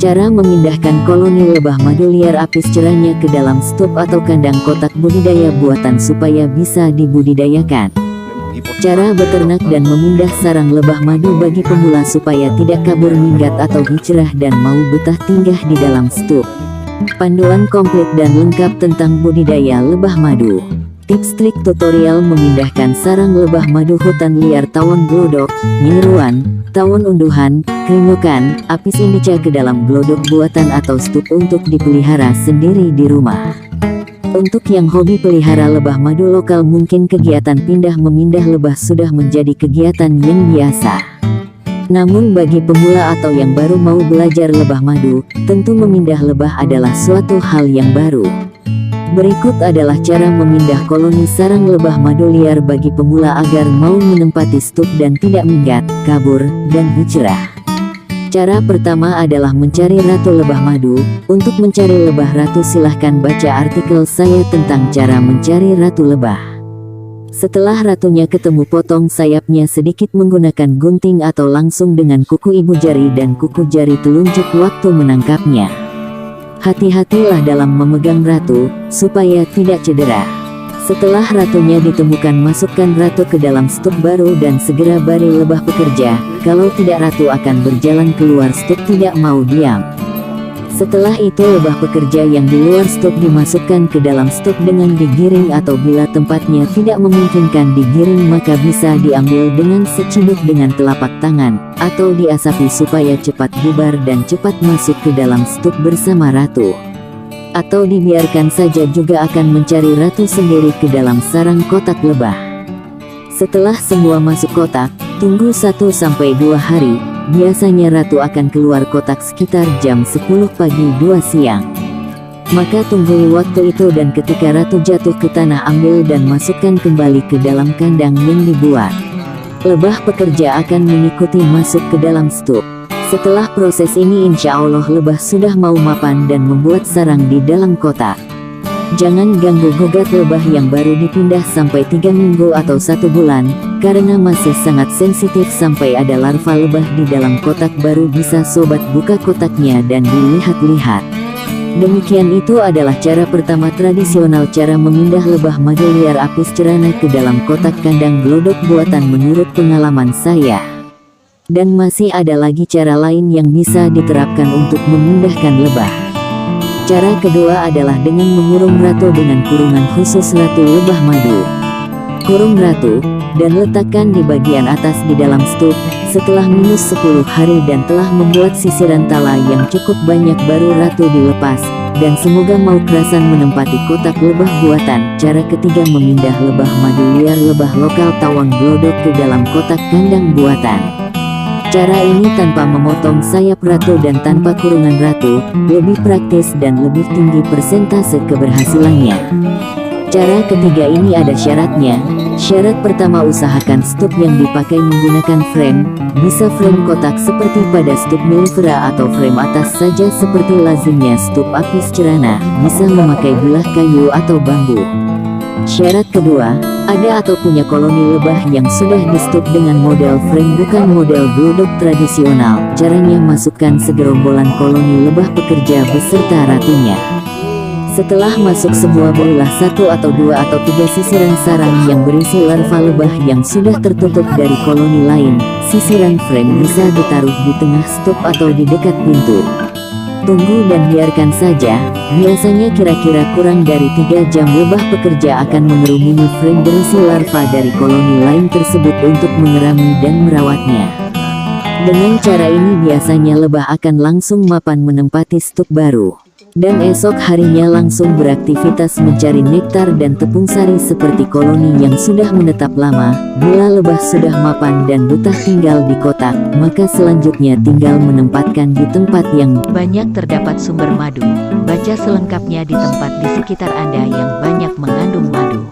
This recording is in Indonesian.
Cara memindahkan koloni lebah madu liar apis cerana ke dalam stup atau kandang kotak budidaya buatan supaya bisa dibudidayakan. Cara beternak dan memindah sarang lebah madu bagi pemula supaya tidak kabur minggat atau hijrah dan mau betah tinggal di dalam stup. Panduan komplit dan lengkap tentang budidaya lebah madu. Tips trik tutorial memindahkan sarang lebah madu hutan liar tawon glodok, nyeruan, tawon unduhan, keringokan, apis indica ke dalam glodok buatan atau stup untuk dipelihara sendiri di rumah. Untuk yang hobi pelihara lebah madu lokal mungkin kegiatan pindah memindah lebah sudah menjadi kegiatan yang biasa. Namun bagi pemula atau yang baru mau belajar lebah madu, tentu memindah lebah adalah suatu hal yang baru. Berikut adalah cara memindah koloni sarang lebah madu liar bagi pemula agar mau menempati stup dan tidak minggat, kabur, dan hijrah. Cara pertama adalah mencari ratu lebah madu. Untuk mencari lebah ratu silahkan baca artikel saya tentang cara mencari ratu lebah. Setelah ratunya ketemu, potong sayapnya sedikit menggunakan gunting atau langsung dengan kuku ibu jari dan kuku jari telunjuk waktu menangkapnya. Hati-hatilah dalam memegang ratu, supaya tidak cedera. Setelah ratunya ditemukan, masukkan ratu ke dalam stup baru dan segera beri lebah pekerja. Kalau tidak, ratu akan berjalan keluar stup tidak mau diam. Setelah itu lebah pekerja yang di luar stup dimasukkan ke dalam stup dengan digiring, atau bila tempatnya tidak memungkinkan digiring maka bisa diambil dengan seciduk dengan telapak tangan, atau diasapi supaya cepat bubar dan cepat masuk ke dalam stup bersama ratu. Atau dibiarkan saja juga akan mencari ratu sendiri ke dalam sarang kotak lebah. Setelah semua masuk kotak, tunggu 1-2 hari. Biasanya ratu akan keluar kotak sekitar jam 10 pagi 2 siang. Maka tunggu waktu itu dan ketika ratu jatuh ke tanah, ambil dan masukkan kembali ke dalam kandang yang dibuat. Lebah pekerja akan mengikuti masuk ke dalam stup. Setelah proses ini insya Allah lebah sudah mau mapan dan membuat sarang di dalam kotak. Jangan ganggu gugat lebah yang baru dipindah sampai 3 minggu atau 1 bulan, karena masih sangat sensitif. Sampai ada larva lebah di dalam kotak baru bisa sobat buka kotaknya dan dilihat-lihat. Demikian itu adalah cara pertama tradisional cara memindah lebah madu liar apis cerana ke dalam kotak kandang glodok buatan menurut pengalaman saya. Dan masih ada lagi cara lain yang bisa diterapkan untuk memindahkan lebah. Cara kedua adalah dengan mengurung ratu dengan kurungan khusus ratu lebah madu. Kurung ratu, dan letakkan di bagian atas di dalam stup. Setelah minus 10 hari dan telah membuat sisiran tala yang cukup banyak baru ratu dilepas. Dan semoga mau kerasan menempati kotak lebah buatan. Cara ketiga memindah lebah madu liar lebah lokal tawon glodok ke dalam kotak kandang buatan. Cara ini tanpa memotong sayap ratu dan tanpa kurungan ratu, lebih praktis dan lebih tinggi persentase keberhasilannya. Cara ketiga ini ada syaratnya. Syarat pertama, usahakan stup yang dipakai menggunakan frame, bisa frame kotak seperti pada stup milifera atau frame atas saja seperti lazimnya stup apis cerana, bisa memakai bilah kayu atau bambu. Syarat kedua, ada atau punya koloni lebah yang sudah di stup dengan model frame bukan model glodok tradisional. Caranya masukkan segerombolan koloni lebah pekerja beserta ratunya. Setelah masuk semua, berilah 1 atau 2 atau 3 sisiran sarang yang berisi larva lebah yang sudah tertutup dari koloni lain. Sisiran frame bisa ditaruh di tengah stup atau di dekat pintu. Tunggu dan biarkan saja. Biasanya kira-kira kurang dari 3 jam lebah pekerja akan mengerumuni frame berisi larva dari koloni lain tersebut untuk mengerami dan merawatnya. Dengan cara ini biasanya lebah akan langsung mapan menempati stup baru. Dan esok harinya langsung beraktivitas mencari nektar dan tepung sari seperti koloni yang sudah menetap lama. Bila lebah sudah mapan dan betah tinggal di kotak, maka selanjutnya tinggal menempatkan di tempat yang banyak terdapat sumber madu. Baca selengkapnya di tempat di sekitar Anda yang banyak mengandung madu.